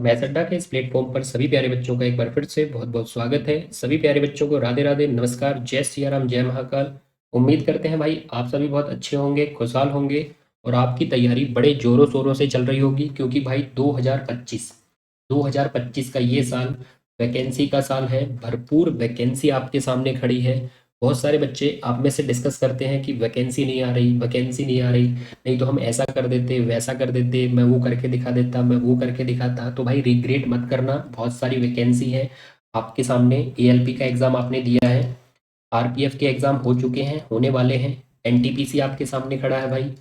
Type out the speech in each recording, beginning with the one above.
Math अड्डा के इस प्लेटफॉर्म पर सभी प्यारे बच्चों का एक बार फिर से बहुत बहुत स्वागत है। सभी प्यारे बच्चों को राधे राधे, नमस्कार, जय सिया राम, जय महाकाल। उम्मीद करते हैं भाई आप सभी बहुत अच्छे होंगे, खुशहाल होंगे और आपकी तैयारी बड़े जोरों शोरों से चल रही होगी, क्योंकि भाई 2025 का ये साल वैकेंसी का साल है। भरपूर वैकेंसी आपके सामने खड़ी है। बहुत सारे बच्चे आप में से डिस्कस करते हैं कि वैकेंसी नहीं आ रही, वैकेंसी नहीं आ रही, नहीं तो हम ऐसा कर देते, वैसा कर देते, मैं वो करके दिखा देता, मैं वो करके दिखाता। तो भाई रिग्रेट मत करना, बहुत सारी वैकेंसी है आपके सामने। एएलपी का एग्ज़ाम आपने दिया है, आरपीएफ के एग्ज़ाम हो चुके हैं, होने वाले हैं, एनटीपीसी आपके सामने खड़ा है भाई,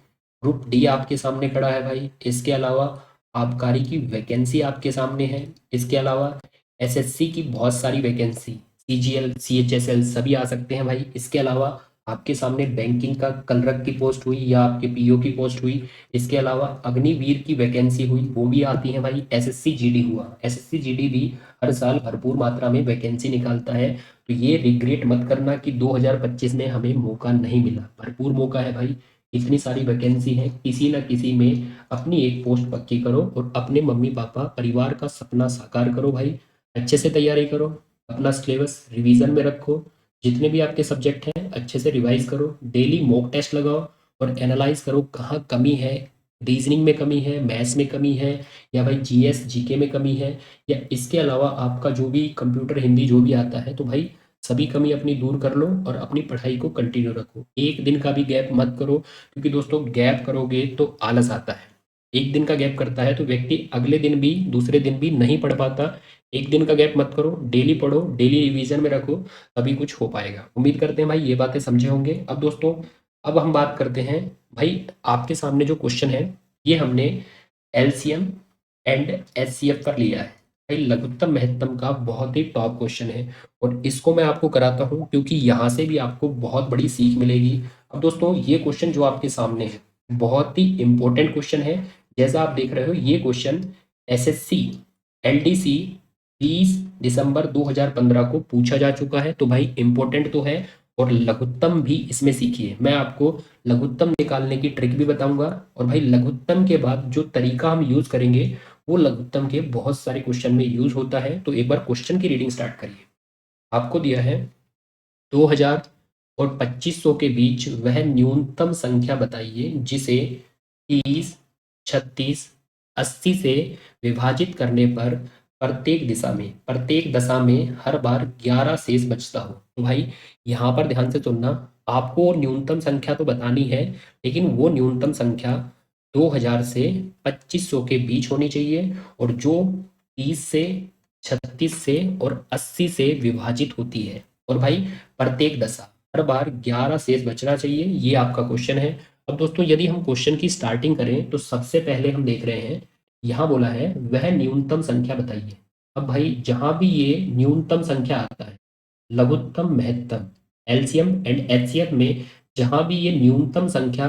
ग्रुप डी आपके सामने खड़ा है भाई। इसके अलावा आबकारी की वैकेंसी आपके सामने है। इसके अलावा एसएससी की बहुत सारी वैकेंसी, सीजीएल, सीएचएसएल सभी आ सकते हैं भाई। इसके अलावा आपके सामने बैंकिंग का क्लर्क की पोस्ट हुई या आपके पीओ की पोस्ट हुई। इसके अलावा अग्निवीर की वैकेंसी हुई, वो भी आती है भाई। एसएससी जीडी हुआ, एसएससी जीडी भी हर साल भरपूर मात्रा में वैकेंसी निकालता है। तो ये रिग्रेट मत करना कि 2025 में हमें मौका नहीं मिला, भरपूर मौका है भाई। इतनी सारी वैकेंसी है, किसी ना किसी में अपनी एक पोस्ट पक्की करो और अपने मम्मी पापा परिवार का सपना साकार करो भाई। अच्छे से तैयारी करो, अपना सिलेबस रिवीजन में रखो, जितने भी आपके सब्जेक्ट हैं अच्छे से रिवाइज करो, डेली मॉक टेस्ट लगाओ और एनालाइज करो कहाँ कमी है। रीजनिंग में कमी है, मैथ्स में कमी है, या भाई जीएस जीके में कमी है, या इसके अलावा आपका जो भी कंप्यूटर हिंदी जो भी आता है। तो भाई सभी कमी अपनी दूर कर लो और अपनी पढ़ाई को कंटिन्यू रखो। एक दिन का भी गैप मत करो, क्योंकि दोस्तों गैप करोगे तो आलस आता है। एक दिन का गैप करता है तो व्यक्ति अगले दिन भी, दूसरे दिन भी नहीं पढ़ पाता। एक दिन का गैप मत करो, डेली पढ़ो, डेली रिवीजन में रखो, तभी कुछ हो पाएगा। उम्मीद करते हैं भाई ये बातें समझे होंगे। अब दोस्तों, अब हम बात करते हैं भाई, आपके सामने जो क्वेश्चन है ये हमने एलसीएम एंड एचसीएफ पर लिया है भाई। लघुत्तम महत्तम का बहुत ही टॉप क्वेश्चन है और इसको मैं आपको कराता हूँ, क्योंकि यहाँ से भी आपको बहुत बड़ी सीख मिलेगी। अब दोस्तों, ये क्वेश्चन जो आपके सामने है बहुत ही इंपॉर्टेंट क्वेश्चन है। जैसा आप देख रहे हो, ये क्वेश्चन एसएससी एलडीसी 30 दिसंबर 2015 को पूछा जा चुका है। तो भाई इंपॉर्टेंट तो है, और लघुत्तम भी इसमें सीखिए। मैं आपको लघुत्तम निकालने की ट्रिक भी बताऊंगा, और भाई लघुत्तम के बाद जो तरीका हम यूज करेंगे वो लघुत्तम के बहुत सारे क्वेश्चन में यूज होता है। तो एक बार क्वेश्चन की रीडिंग स्टार्ट करिए। आपको दिया है 2000 और 2500 के बीच वह न्यूनतम संख्या बताइए जिसे 30, 36, 80 से विभाजित करने पर प्रत्येक दशा में हर बार 11 शेष बचता हो। तो भाई यहाँ पर ध्यान से सुनना, आपको न्यूनतम संख्या तो बतानी है, लेकिन वो न्यूनतम संख्या 2000 से 2500 के बीच होनी चाहिए, और जो 30 से, 36 से और 80 से विभाजित होती है। और भाई प्रत्येक दशा हर बार 11 शेष बचना चाहिए, ये आपका क्वेश्चन है। अब दोस्तों, यदि हम क्वेश्चन की स्टार्टिंग करें तो सबसे पहले हम देख रहे हैं, यहाँ बोला है वह न्यूनतम संख्या बताइए। अब भाई जहां भी ये न्यूनतम संख्या आता है, लघुत्तम महत्तम, एलसीएम एंड एचसीएफ में जहां भी ये न्यूनतम संख्या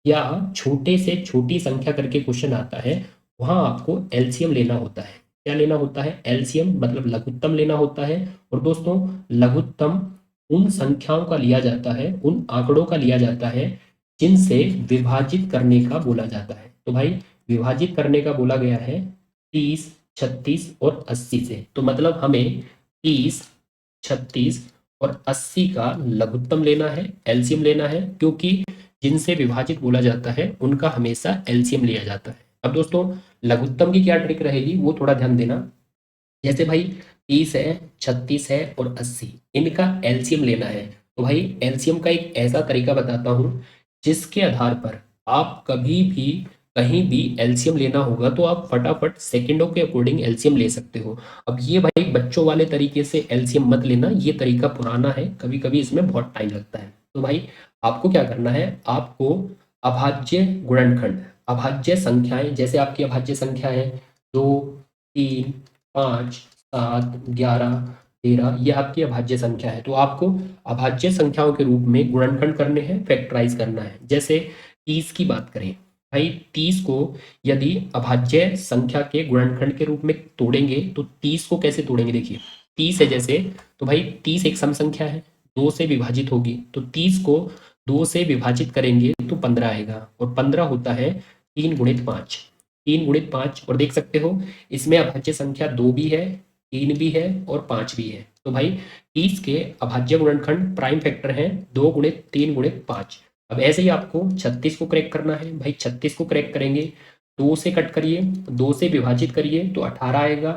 या छोटे से छोटी संख्या करके क्वेश्चन आता है, वहां आपको एलसीएम लेना होता है। क्या लेना होता है? एलसीएम मतलब लघुत्तम लेना होता है। और दोस्तों, लघुत्तम उन संख्याओं का लिया जाता है, उन आंकड़ों का लिया जाता है जिनसे विभाजित करने का बोला जाता है। तो भाई विभाजित करने का बोला गया है 30, 36 और 80 से। तो मतलब हमें 30, 36 और 80 का लघुत्तम लेना है, एलसीएम लेना है, क्योंकि जिनसे विभाजित बोला जाता है उनका हमेशा एलसीएम लिया जाता है। अब दोस्तों, लघुत्तम की क्या ट्रिक रहेगी वो थोड़ा ध्यान देना। जैसे भाई 30 है, 36 है और 80, इनका एलसीएम लेना है। तो भाई एलसीएम का एक ऐसा तरीका बताता हूं जिसके आधार पर आप कभी भी कहीं भी एलसीएम लेना होगा तो आप फटाफट सेकंडों के अकॉर्डिंग एलसीएम ले सकते हो। अब ये भाई बच्चों वाले तरीके से एलसीएम मत लेना, ये तरीका पुराना है, कभी कभी इसमें बहुत टाइम लगता है। तो भाई आपको क्या करना है, आपको अभाज्य गुणनखंड, अभाज्य संख्याएं, जैसे आपकी अभाज्य संख्या है 2, 3, 5, 7, 11, 13, ये आपकी अभाज्य संख्या है। तो आपको अभाज्य संख्याओं के रूप में गुणनखंड करने हैं, फैक्टराइज करना है। जैसे 30 की बात करें, भाई 30 को यदि अभाज्य संख्या के गुणनखंड के रूप में तोड़ेंगे तो 30 को कैसे तोड़ेंगे? देखिए 30 है जैसे, तो भाई 30 एक सम संख्या है, 2 से विभाजित होगी, तो 30 को 2 से विभाजित करेंगे तो 15 आएगा, और 15 होता है 3 गुणित 5। 3 गुणित 5, और देख सकते हो इसमें अभाज्य संख्या 2 भी है, 3 भी है और 5 भी है। तो भाई 30 के अभाज्य गुणनखंड प्राइम फैक्टर हैं 2 गुणित 3 गुणित 5। अब ऐसे ही आपको 36 को क्रैक करना है। भाई 36 को क्रैक करेंगे, 2 से कट करिए, 2 से विभाजित करिए तो 18 आएगा,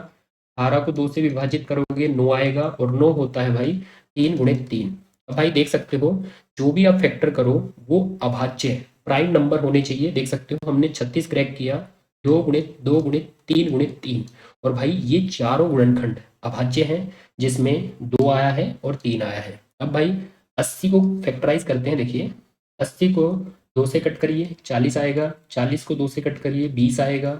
18 को 2 से विभाजित करोगे 9 आएगा, और 9 होता है भाई 3 गुणित 3। अब भाई देख सकते हो जो भी आप फैक्टर करो वो अभाज्य प्राइम नंबर होने चाहिए। देख सकते हो हमने 36 क्रैक किया, 2 गुणित 2 गुणित 3 गुणित 3, और भाई ये चारों गुणनखंड अभाज्य हैं जिसमें 2 आया है और 3 आया है। अब भाई 80 को फैक्टराइज करते हैं। देखिए 80 को 2 से कट करिए 40 आएगा, 40 को 2 से कट करिए 20 आएगा,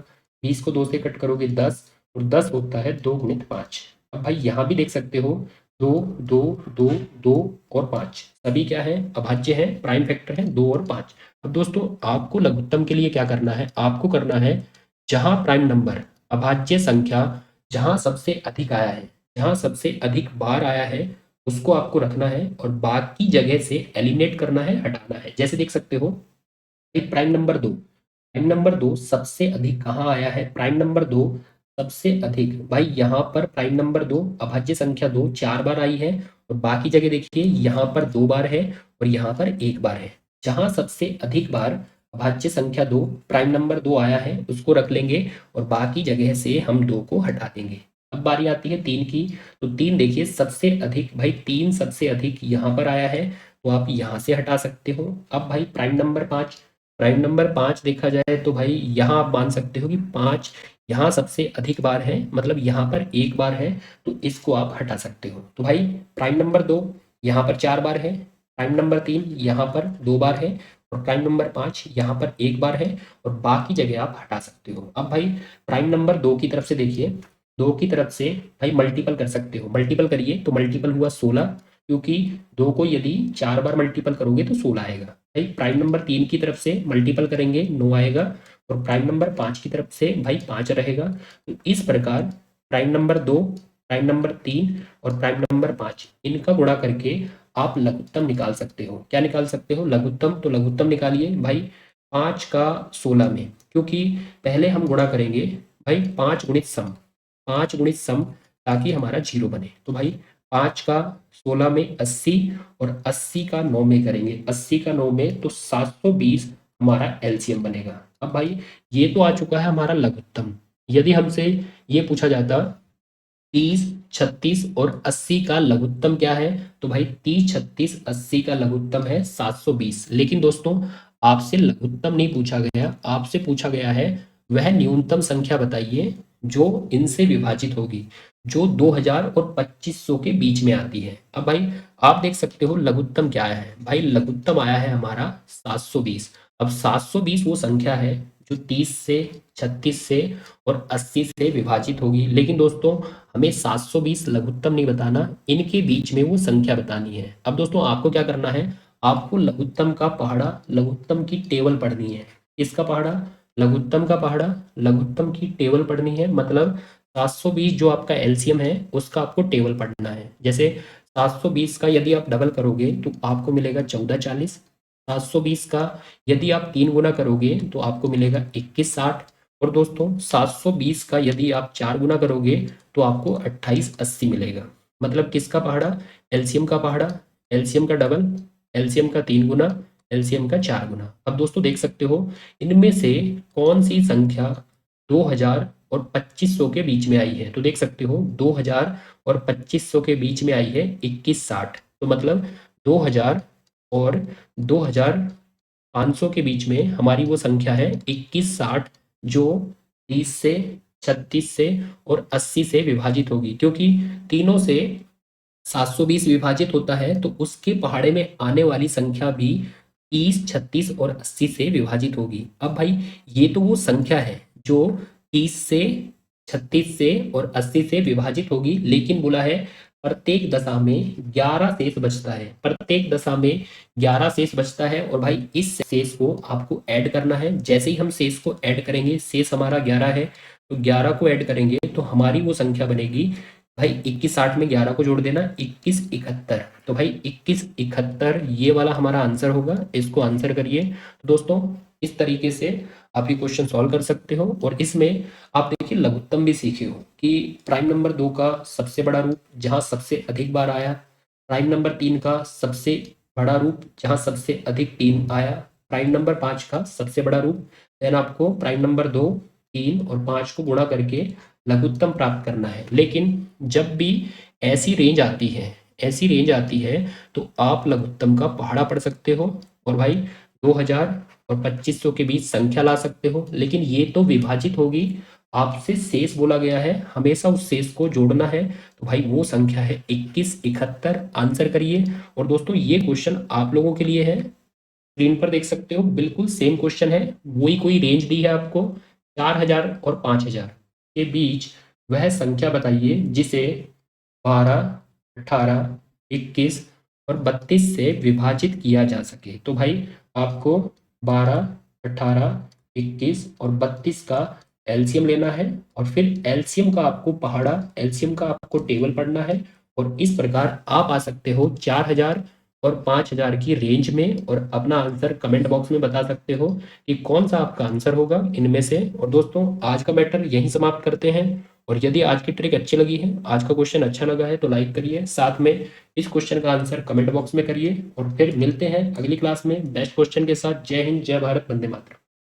20 को 2 से कट करोगे 10, और 10 होता है 2 गुणित 5। अब भाई यहाँ भी देख सकते हो 2 2 2 2 और 5 सभी क्या है, अभाज्य है, प्राइम फैक्टर है 2 और 5। अब दोस्तों आपको लघुत्तम के लिए क्या करना है, आपको करना है जहां प्राइम नंबर अभाज्य संख्या जहां सबसे अधिक आया है, जहां सबसे अधिक बार आया है उसको आपको रखना है, और बाकी जगह से एलिमिनेट करना है, हटाना है। जैसे देख सकते हो एक प्राइम नंबर 2, प्राइम नंबर 2 सबसे अधिक कहाँ आया है, प्राइम नंबर 2 सबसे अधिक भाई यहाँ पर प्राइम नंबर 2 अभाज्य संख्या 2 4 बार आई है, और बाकी जगह देखिए यहाँ पर 2 बार है और यहाँ पर 1 बार है। जहां सबसे अधिक बार अभाज्य संख्या 2 प्राइम नंबर 2 आया है उसको रख लेंगे, और बाकी जगह से हम 2 को हटा देंगे। अब बारी आती है 3 की, तो 3 देखिए सबसे अधिक, भाई 3 सबसे अधिक यहाँ पर आया है तो आप यहाँ से हटा सकते हो। अब भाई प्राइम नंबर 5, प्राइम नंबर 5 देखा जाए तो भाई यहाँ आप मान सकते हो कि 5 यहाँ सबसे अधिक बार है, मतलब यहाँ पर 1 बार है, तो इसको आप हटा सकते हो। तो भाई प्राइम नंबर 2 यहाँ पर 4 बार है, प्राइम नंबर 3 यहाँ पर 2 बार है, और प्राइम नंबर 5 यहाँ पर 1 बार है, और बाकी जगह आप हटा सकते हो। अब भाई प्राइम नंबर 2 की तरफ से देखिए, 2 की तरफ से भाई मल्टीपल कर सकते हो, मल्टीपल करिए तो मल्टीपल हुआ 16, क्योंकि 2 को यदि 4 बार मल्टीपल करोगे तो 16 आएगा। भाई प्राइम नंबर 3 की तरफ से मल्टीपल करेंगे 9 आएगा, और प्राइम नंबर 5 की तरफ से भाई 5 रहेगा। तो इस प्रकार प्राइम नंबर 2, प्राइम नंबर 3 और प्राइम नंबर 5 इनका गुणा करके आप लघुत्तम निकाल सकते हो। क्या निकाल सकते हो, लघुत्तम। तो लघुत्तम निकालिए भाई 5 का 16 में, क्योंकि पहले हम गुणा करेंगे भाई 5 गुणित सम, 5 गुणित सम, ताकि हमारा 0 बने। तो भाई 5 का 16 में 80, और 80 का 9 में करेंगे, 80 का 9 में तो 720 हमारा एलसीएम बनेगा। अब भाई ये तो आ चुका है हमारा लघुत्तम। यदि हमसे ये पूछा जाता 30, 36 और 80 का लघुत्तम क्या है, तो भाई 30, 36, 80 का लघुत्तम है 720। लेकिन दोस्तों आपसे लघुत्तम नहीं पूछा गया, आपसे पूछा गया है वह न्यूनतम संख्या बताइए जो इनसे विभाजित होगी, जो 2000 और 2500 के बीच में आती है। अब भाई आप देख सकते हो लघुत्तम क्या आया है, भाई लघुत्तम आया है हमारा 720। अब 720 वो संख्या है जो 30 से, 36 से और 80 से विभाजित होगी। लेकिन दोस्तों हमें 720 लघुत्तम नहीं बताना, इनके बीच में वो संख्या बतानी है। अब दोस्तों आपको क्या करना है, आपको लघुत्तम का पहाड़ा, लघुत्तम की टेबल पढ़नी है। इसका पहाड़ा, लघुत्तम का पहाड़ा, लघुत्तम की टेबल पढ़नी है। मतलब 720 जो आपका एलसीएम है उसका आपको टेबल पढ़ना है। जैसे 720 का यदि आप डबल करोगे तो आपको मिलेगा 1440। 720 का यदि आप 3 गुना करोगे तो आपको मिलेगा 2160। और दोस्तों 720 का यदि आप 4 गुना करोगे तो आपको 2880 मिलेगा। मतलब किसका पहाड़ा, एलसीएम का पहाड़ा, एलसीएम का डबल, एलसीएम का 3 गुना, एलसीएम का 4 गुना। अब दोस्तों देख सकते हो इनमें से कौन सी संख्या 2000 और 2500 के बीच में आई है। तो देख सकते हो 2000 और 2500 के बीच में आई है 2160। तो मतलब 2000 और 2500 के बीच में हमारी वो संख्या है 2160, जो 30 से, 36 से और 80 से विभाजित होगी। क्योंकि तीनों से 720 विभाजित होता है तो उसके पहाड़े में आने वाली संख्या भी 30, 36 और 80 से विभाजित होगी। अब भाई ये तो वो संख्या है जो 30 से, 36 से और 80 से विभाजित होगी, लेकिन बोला है प्रत्येक दशा में 11 शेष बचता है, प्रत्येक दशा में 11 शेष बचता है। और भाई इस शेष को आपको ऐड करना है। जैसे ही हम शेष को ऐड करेंगे, शेष हमारा 11 है, तो 11 को ऐड करेंगे तो हमारी वो संख्या बनेगी भाई 2160 में 11 को जोड़ देना 2171। तो भाई 2171 ये वाला हमारा आंसर होगा, इसको आंसर करिए। तो दोस्तों इस तरीके से आप ये क्वेश्चन सॉल्व कर सकते हो। और इसमें आप देखिए लघुत्तम भी सीखे हो कि प्राइम नंबर 2 का सबसे बड़ा रूप जहां सबसे अधिक बार आया, प्राइम नंबर 3 का सबसे बड़ा रूप जहां सबसे अधिक 3 आया, प्राइम नंबर 5 का सबसे बड़ा रूप, देन आपको प्राइम नंबर 2, 3 और 5 को गुणा करके लघुत्तम प्राप्त करना है। लेकिन जब भी ऐसी रेंज आती है, ऐसी रेंज आती है तो आप लघुत्तम का पहाड़ा पढ़ सकते हो और भाई 2000 और 2500 के बीच संख्या ला सकते हो। लेकिन ये तो विभाजित होगी, आपसे शेष बोला गया है, हमेशा उस शेष को जोड़ना है। तो भाई वो संख्या है 2171। आंसर करिए। और दोस्तों ये क्वेश्चन आप लोगों के लिए है, स्क्रीन पर देख सकते हो, बिल्कुल सेम क्वेश्चन है। वही कोई रेंज दी है आपको 4000 और 5000 के बीच, वह संख्या बताइए जिसे 12, 18, 21 और 32 से विभाजित किया जा सके। तो भाई आपको 12, 18, 21 और 32 का एलसीएम लेना है और फिर एलसीएम का आपको पहाड़ा, एलसीएम का आपको टेबल पढ़ना है। और इस प्रकार आप आ सकते हो 4000 और 5000 की रेंज में और अपना आंसर कमेंट बॉक्स में बता सकते हो कि कौन सा आपका आंसर होगा इनमें से। और दोस्तों आज का मैटर यहीं समाप्त करते हैं। और यदि आज की ट्रिक अच्छी लगी है, आज का क्वेश्चन अच्छा लगा है तो लाइक करिए, साथ में इस क्वेश्चन का आंसर कमेंट बॉक्स में करिए। और फिर मिलते हैं अगली क्लास में बेस्ट क्वेश्चन के साथ। जय हिंद, जय भारत, वंदे मातरम।